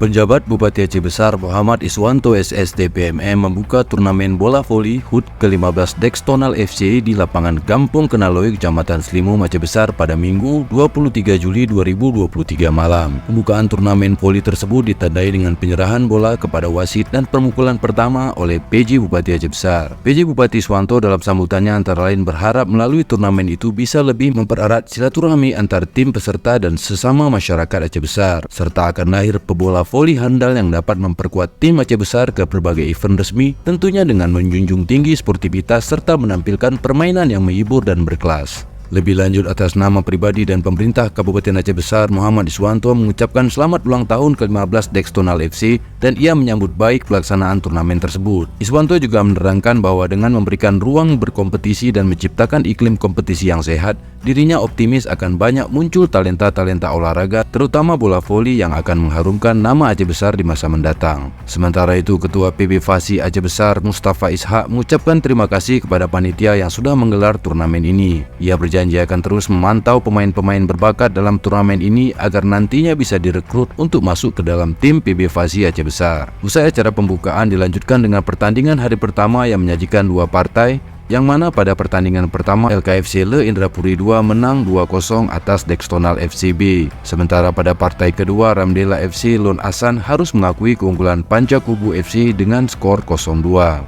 Penjabat Bupati Aceh Besar Muhammad Iswanto SSDPMM membuka turnamen bola voli HUT ke-15 Dextonal FC di lapangan Kampung Kenaloi, Kecamatan Slimum, Aceh Besar pada Minggu 23 Juli 2023 malam. Pembukaan turnamen voli tersebut ditandai dengan penyerahan bola kepada wasit dan permukulan pertama oleh PJ Bupati Aceh Besar. PJ Bupati Iswanto dalam sambutannya antara lain berharap melalui turnamen itu bisa lebih mempererat silaturahmi antar tim peserta dan sesama masyarakat Aceh Besar, serta akan lahir pebola voli handal yang dapat memperkuat tim Aceh Besar ke berbagai event resmi, tentunya dengan menjunjung tinggi sportivitas serta menampilkan permainan yang menghibur dan berkelas. Lebih lanjut, atas nama pribadi dan pemerintah Kabupaten Aceh Besar, Muhammad Iswanto mengucapkan selamat ulang tahun ke-15 Dextonal FC dan ia menyambut baik pelaksanaan turnamen tersebut. Iswanto juga menerangkan bahwa dengan memberikan ruang berkompetisi dan menciptakan iklim kompetisi yang sehat, dirinya optimis akan banyak muncul talenta-talenta olahraga, terutama bola voli yang akan mengharumkan nama Aceh Besar di masa mendatang. Sementara itu, Ketua PB Fasi Aceh Besar Mustafa Ishak mengucapkan terima kasih kepada panitia yang sudah menggelar turnamen ini. Ia berjanji akan terus memantau pemain-pemain berbakat dalam turnamen ini agar nantinya bisa direkrut untuk masuk ke dalam tim PB Fasi Aceh Besar. Usai acara pembukaan dilanjutkan dengan pertandingan hari pertama yang menyajikan dua partai, yang mana pada pertandingan pertama LKFC Le Indrapuri 2 menang 2-0 atas Dextonal FCB. Sementara pada partai kedua Ramdela FC Lon Asan harus mengakui keunggulan Panca Kubu FC dengan skor 0-2.